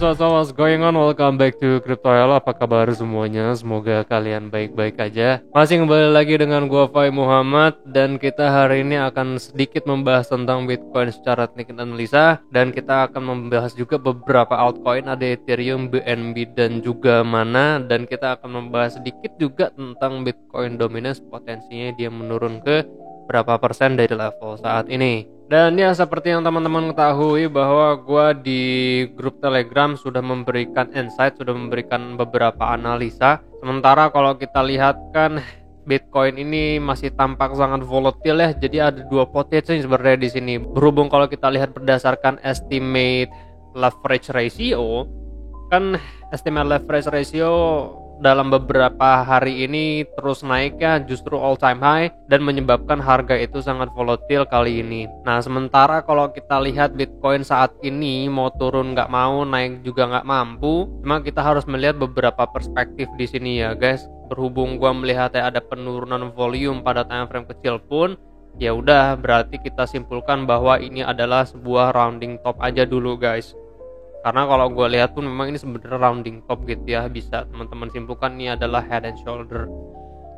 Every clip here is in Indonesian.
What's going on? Welcome back to Crypto Hello. Apa kabar semuanya? Semoga kalian baik-baik aja. Masih kembali lagi dengan gua Fai Muhammad, dan kita hari ini akan sedikit membahas tentang Bitcoin secara teknik analisa, dan kita akan membahas juga beberapa altcoin, ada Ethereum, BNB, dan juga Mana, dan kita akan membahas sedikit juga tentang Bitcoin dominance, potensinya dia menurun ke berapa persen dari level saat ini. Dan ya, seperti yang teman-teman ketahui bahwa gue di grup Telegram sudah memberikan insight, sudah memberikan beberapa analisa. Sementara kalau kita lihat kan Bitcoin ini masih tampak sangat volatil ya. Jadi ada dua potensi sebenarnya di sini. Berhubung kalau kita lihat berdasarkan estimate leverage ratio, kan estimate leverage ratio dalam beberapa hari ini terus naik ya, justru all time high, dan menyebabkan harga itu sangat volatil kali ini. Nah, sementara kalau kita lihat Bitcoin saat ini mau turun nggak mau, naik juga nggak mampu. Cuma kita harus melihat beberapa perspektif di sini ya guys. Berhubung gua melihatnya ada penurunan volume pada time frame kecil pun, ya udah berarti kita simpulkan bahwa ini adalah sebuah rounding top aja dulu guys. Karena kalau gue lihat pun memang ini sebenarnya rounding top gitu ya, bisa teman-teman simpulkan ini adalah head and shoulder.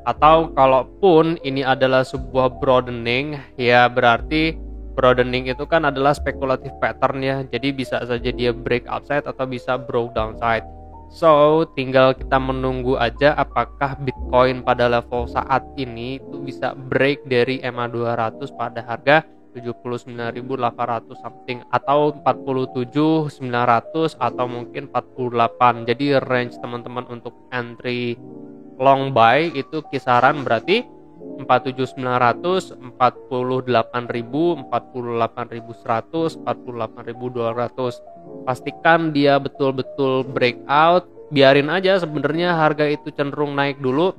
Atau kalaupun ini adalah sebuah broadening, ya berarti broadening itu kan adalah spekulatif pattern ya, jadi bisa saja dia break outside atau bisa broke downside. So tinggal kita menunggu aja apakah Bitcoin pada level saat ini itu bisa break dari EMA 200 pada harga 79.800 something atau 47.900 atau mungkin 48. Jadi range teman-teman untuk entry long buy itu kisaran berarti 47.900, 48.000, 48.100, 48.200. Pastikan dia betul-betul breakout. Biarin aja sebenarnya harga itu cenderung naik dulu.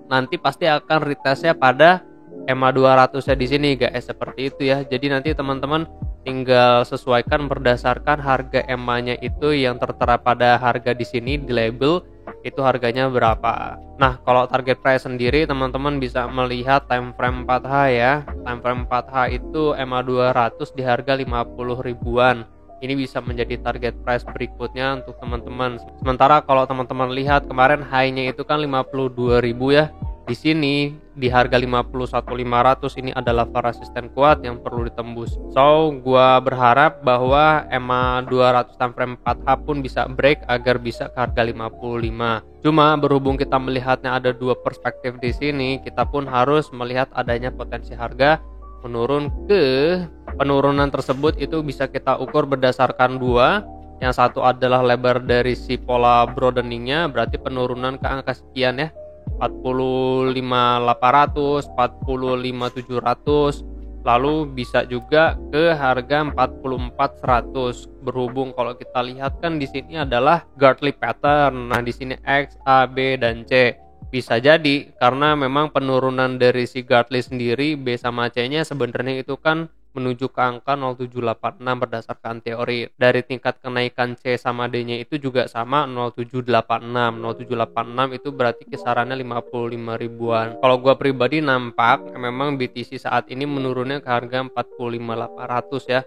Nanti pasti akan retestnya pada EMA 200 nya di sini guys, seperti itu ya. Jadi nanti teman-teman tinggal sesuaikan berdasarkan harga EMA-nya itu yang tertera pada harga di sini di label itu harganya berapa. Nah, kalau target price sendiri teman-teman bisa melihat time frame 4H ya. Time frame 4H itu EMA 200 di harga 50 ribuan. Ini bisa menjadi target price berikutnya untuk teman-teman. Sementara kalau teman-teman lihat kemarin high-nya itu kan 52.000 ya. Di sini di harga 51.500 ini adalah resisten kuat yang perlu ditembus. So, gua berharap bahwa EMA 200 time frame 4H pun bisa break agar bisa ke harga 55. Cuma berhubung kita melihatnya ada dua perspektif di sini, kita pun harus melihat adanya potensi harga menurun ke penurunan tersebut itu bisa kita ukur berdasarkan dua. Yang satu adalah lebar dari si pola broadeningnya, berarti penurunan ke angka sekian ya. 45.800, 45.700, lalu bisa juga ke harga 44.100. Berhubung kalau kita lihat kan di sini adalah Gartley pattern. Nah, di sini X, A, B, dan C. Bisa jadi karena memang penurunan dari si Gartley sendiri B sama C-nya sebenarnya itu kan menuju ke angka 0786 berdasarkan teori. Dari tingkat kenaikan C sama D-nya itu juga sama 0786. 0786 itu berarti kisarannya 55 ribuan. Kalau gua pribadi nampak memang BTC saat ini menurunnya ke harga 45.800 ya.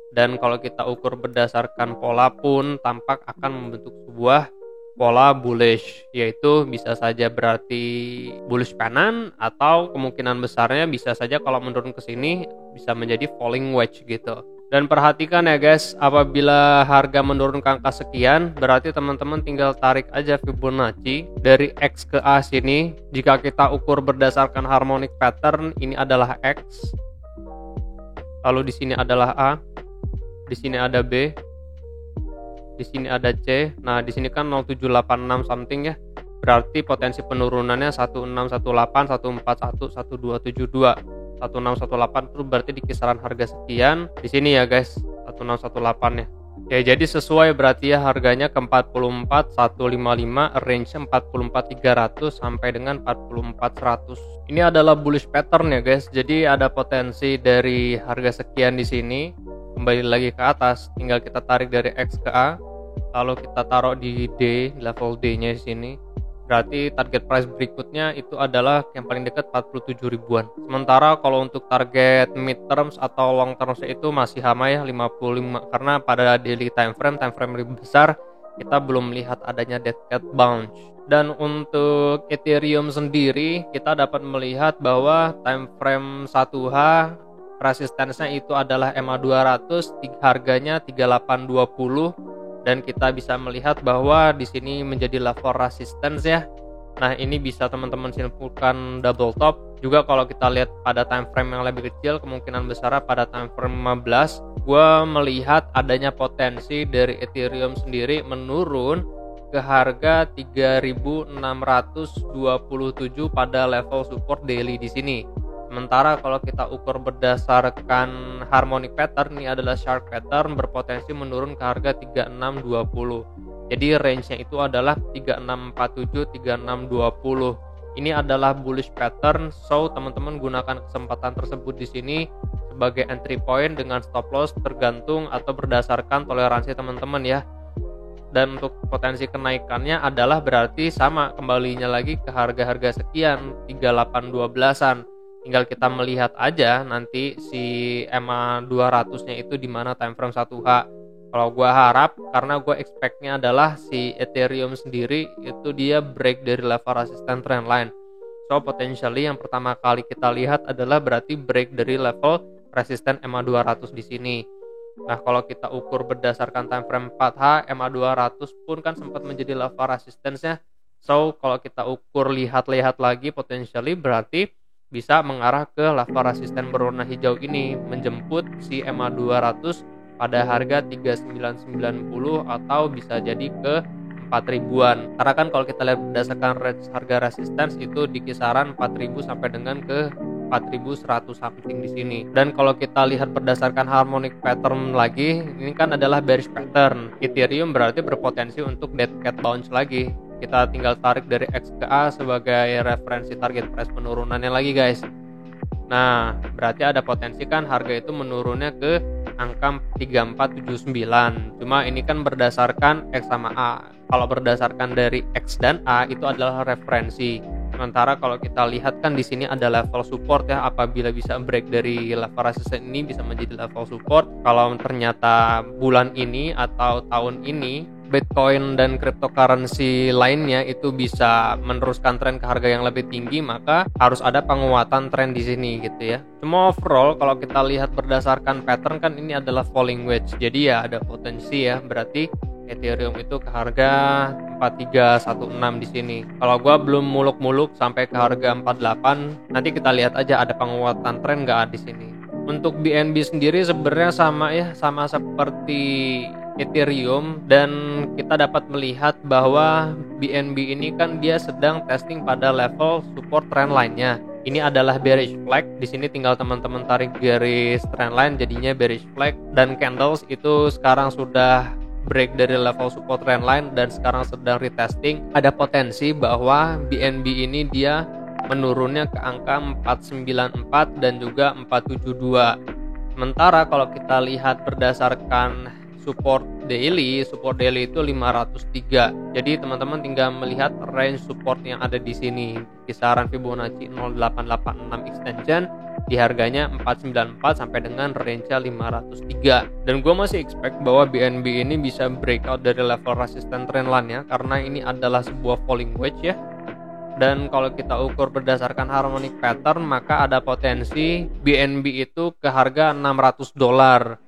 Dan kalau kita ukur berdasarkan pola pun tampak akan membentuk sebuah pola bullish, yaitu bisa saja berarti bullish kanan atau kemungkinan besarnya bisa saja kalau menurun ke sini bisa menjadi falling wedge gitu. Dan perhatikan ya guys, apabila harga menurun ke angka sekian, berarti teman-teman tinggal tarik aja Fibonacci dari X ke A sini. Jika kita ukur berdasarkan harmonic pattern, ini adalah X. Lalu di sini adalah A. Di sini ada B. Di sini ada C. Nah, di sini kan 0786 something ya. Berarti potensi penurunannya 1618, 141, 1272. 1618 itu berarti di kisaran harga sekian. Di sini ya guys, 1618 ya. Ya, jadi sesuai berarti ya harganya ke 44.155, range 44.300 sampai dengan 44.100. Ini adalah bullish pattern ya guys. Jadi ada potensi dari harga sekian di sini kembali lagi ke atas, tinggal kita tarik dari X ke A, lalu kita taruh di D, level D-nya di sini. Berarti target price berikutnya itu adalah yang paling dekat 47 ribuan. Sementara kalau untuk target mid terms atau long terms itu masih sama ya 55, karena pada daily time frame lebih besar kita belum melihat adanya dead cat bounce. Dan untuk Ethereum sendiri kita dapat melihat bahwa time frame 1H resistensinya itu adalah EMA 200, harganya 3820, dan kita bisa melihat bahwa di sini menjadi level resistance ya. Nah, ini bisa teman-teman simpulkan double top. Juga kalau kita lihat pada time frame yang lebih kecil, kemungkinan besar pada time frame 15, gue melihat adanya potensi dari Ethereum sendiri menurun ke harga 3627 pada level support daily di sini. Sementara kalau kita ukur berdasarkan harmonic pattern, ini adalah sharp pattern, berpotensi menurun ke harga 3620. Jadi range-nya itu adalah 3647 3620. Ini adalah bullish pattern, so teman-teman gunakan kesempatan tersebut di sini sebagai entry point dengan stop loss tergantung atau berdasarkan toleransi teman-teman ya. Dan untuk potensi kenaikannya adalah berarti sama kembalinya lagi ke harga-harga sekian 3812-an. Tinggal kita melihat aja nanti si EMA 200-nya itu di mana time frame 1H. Kalau gua harap, karena gua expect-nya adalah si Ethereum sendiri itu dia break dari level resistance trendline. So potentially yang pertama kali kita lihat adalah berarti break dari level resistance EMA 200 di sini. Nah, kalau kita ukur berdasarkan time frame 4H, EMA 200 pun kan sempat menjadi level resistance-nya. So kalau kita ukur lihat-lihat lagi potentially berarti bisa mengarah ke level resisten berwarna hijau ini, menjemput si EMA 200 pada harga 3990 atau bisa jadi ke 4000-an. Karena kan kalau kita lihat berdasarkan harga resistance itu di kisaran 4000 sampai dengan ke 4100 something di sini. Dan kalau kita lihat berdasarkan harmonic pattern lagi, ini kan adalah bearish pattern. Ethereum berarti berpotensi untuk dead cat bounce lagi. Kita tinggal tarik dari X ke A sebagai referensi target price penurunannya lagi guys. Nah, berarti ada potensi kan harga itu menurunnya ke angka 3479. Cuma ini kan berdasarkan X sama A. Kalau berdasarkan dari X dan A itu adalah referensi. Sementara kalau kita lihat kan di sini ada level support ya, apabila bisa break dari level resistance ini bisa menjadi level support. Kalau ternyata bulan ini atau tahun ini Bitcoin dan cryptocurrency lainnya itu bisa meneruskan tren ke harga yang lebih tinggi, maka harus ada penguatan tren di sini gitu ya. Cuma overall kalau kita lihat berdasarkan pattern kan ini adalah falling wedge. Jadi ya ada potensi ya, berarti Ethereum itu ke harga 4316 di sini. Kalau gua belum muluk-muluk sampai ke harga 48, nanti kita lihat aja ada penguatan tren nggak di sini. Untuk BNB sendiri sebenarnya sama ya, sama seperti Ethereum, dan kita dapat melihat bahwa BNB ini kan dia sedang testing pada level support trendline-nya. Ini adalah bearish flag. Di sini tinggal teman-teman tarik garis trendline jadinya bearish flag, dan candles itu sekarang sudah break dari level support trendline dan sekarang sedang retesting. Ada potensi bahwa BNB ini dia menurunnya ke angka 494 dan juga 472. Sementara kalau kita lihat berdasarkan support daily itu 503. Jadi teman-teman tinggal melihat range support yang ada di sini, kisaran Fibonacci 0886 extension di harganya 494 sampai dengan range-nya 503. Dan gue masih expect bahwa BNB ini bisa breakout dari level resistance trendline ya, karena ini adalah sebuah falling wedge ya. Dan kalau kita ukur berdasarkan harmonic pattern, maka ada potensi BNB itu ke harga $600.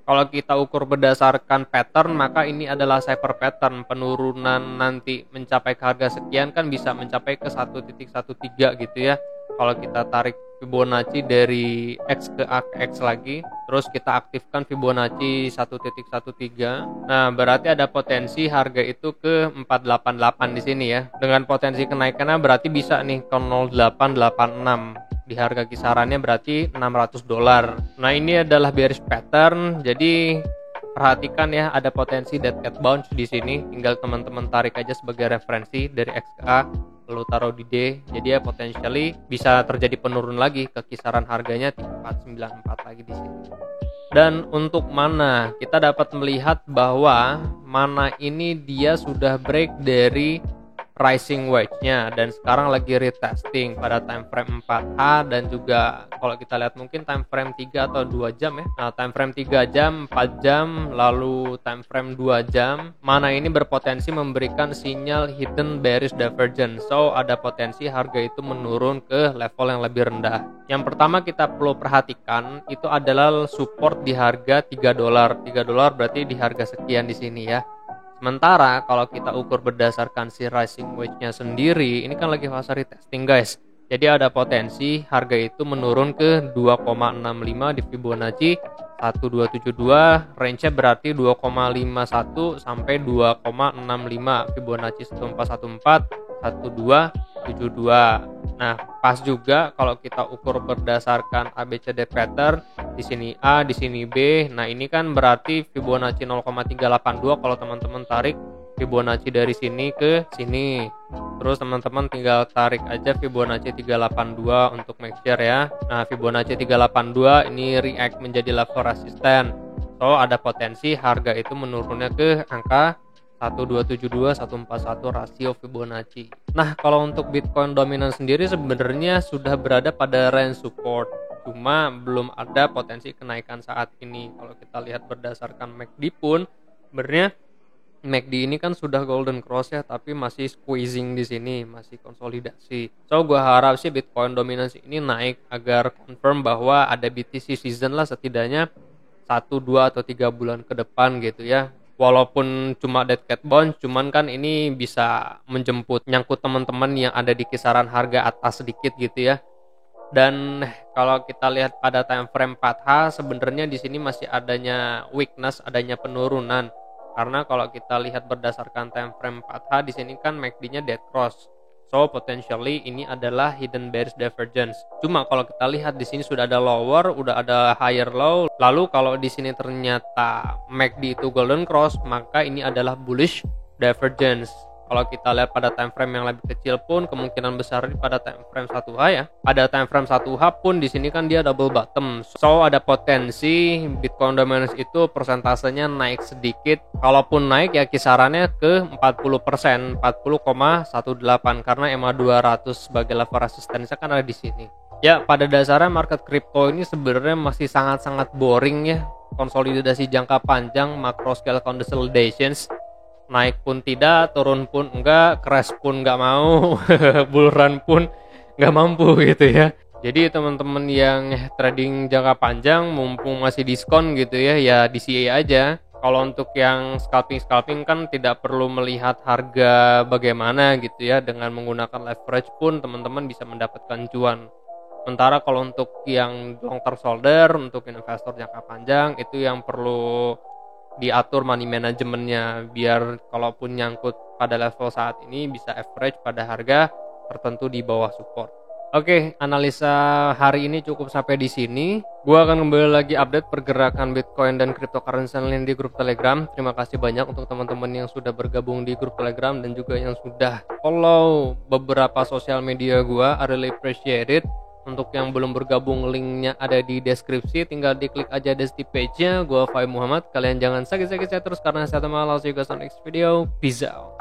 Kalau kita ukur berdasarkan pattern, maka ini adalah cypher pattern. Penurunan nanti mencapai ke harga sekian kan bisa mencapai ke 1.13 gitu ya. Kalau kita tarik Fibonacci dari X ke A ke X lagi, terus kita aktifkan Fibonacci 1.13. Nah, berarti ada potensi harga itu ke 488 di sini ya. Dengan potensi kenaikannya berarti bisa nih ke 0886. Di harga kisarannya berarti $600. Nah, ini adalah bearish pattern. Jadi perhatikan ya, ada potensi dead cat bounce di sini. Tinggal teman-teman tarik aja sebagai referensi dari X ke A, lalu taruh di D. Jadi ya potentially bisa terjadi penurun lagi ke kisaran harganya 494 lagi di sini. Dan untuk mana, kita dapat melihat bahwa mana ini dia sudah break dari rising wedge-nya, dan sekarang lagi retesting pada time frame 4H dan juga kalau kita lihat mungkin time frame 3 atau 2 jam ya. Nah, time frame 3 jam, 4 jam, lalu time frame 2 jam, mana ini berpotensi memberikan sinyal hidden bearish divergence. So, ada potensi harga itu menurun ke level yang lebih rendah. Yang pertama kita perlu perhatikan itu adalah support di harga $3. $3 berarti di harga sekian di sini ya. Sementara kalau kita ukur berdasarkan si rising wedge-nya sendiri, ini kan lagi fase retesting guys. Jadi ada potensi harga itu menurun ke 2,65 di Fibonacci 1272, range-nya berarti 2,51 sampai 2,65 Fibonacci 1414 1272. Nah, pas juga kalau kita ukur berdasarkan ABCD pattern, di sini A, di sini B. Nah, ini kan berarti Fibonacci 0,382 kalau teman-teman tarik Fibonacci dari sini ke sini. Terus teman-teman tinggal tarik aja Fibonacci 382 untuk make sure ya. Nah, Fibonacci 382 ini react menjadi level resisten. So, ada potensi harga itu menurunnya ke angka 1272 141 rasio Fibonacci. Nah, kalau untuk Bitcoin dominan sendiri sebenarnya sudah berada pada range support, cuma belum ada potensi kenaikan saat ini. Kalau kita lihat berdasarkan MACD pun sebenarnya MACD ini kan sudah golden cross ya, tapi masih squeezing di sini, masih konsolidasi. So, gua harap sih Bitcoin dominansi ini naik agar confirm bahwa ada BTC season lah setidaknya 1, 2 atau 3 bulan ke depan gitu ya. Walaupun cuma dead cat bounce, cuman kan ini bisa nyangkut teman-teman yang ada di kisaran harga atas sedikit gitu ya. Dan kalau kita lihat pada time frame 4H sebenarnya di sini masih adanya weakness, adanya penurunan. Karena kalau kita lihat berdasarkan time frame 4H di sini kan MACD-nya dead cross. So potentially ini adalah hidden bearish divergence. Cuma kalau kita lihat di sini sudah ada lower, udah ada higher low. Lalu kalau di sini ternyata MACD itu golden cross, maka ini adalah bullish divergence. Kalau kita lihat pada time frame yang lebih kecil pun kemungkinan besar pada time frame 1H ya. Pada time frame 1H pun di sini kan dia double bottom. So ada potensi Bitcoin dominance itu persentasenya naik sedikit. Kalaupun naik ya kisarannya ke 40%, 40,18 karena EMA 200 sebagai level resistensinya kan ada di sini. Ya, pada dasarnya market crypto ini sebenarnya masih sangat-sangat boring ya. Konsolidasi jangka panjang, macro scale consolidations. Naik pun tidak, turun pun enggak, crash pun enggak mau, bull run pun enggak mampu gitu ya. Jadi teman-teman yang trading jangka panjang mumpung masih diskon gitu ya DCA aja. Kalau untuk yang scalping kan tidak perlu melihat harga bagaimana gitu ya, dengan menggunakan leverage pun teman-teman bisa mendapatkan cuan. Sementara kalau untuk yang long term holder, untuk investor jangka panjang itu yang perlu diatur money manajemennya biar kalaupun nyangkut pada level saat ini bisa average pada harga tertentu di bawah support. Oke, analisa hari ini cukup sampai di sini. Gua akan kembali lagi update pergerakan Bitcoin dan cryptocurrency lain di grup Telegram. Terima kasih banyak untuk teman-teman yang sudah bergabung di grup Telegram dan juga yang sudah follow beberapa sosial media gua. I really appreciate it. Untuk yang belum bergabung, linknya ada di deskripsi, tinggal diklik aja di page-nya. Gua Fai Muhammad, kalian jangan sakit-sakit terus karena saya teman. See you guys on next video, peace out.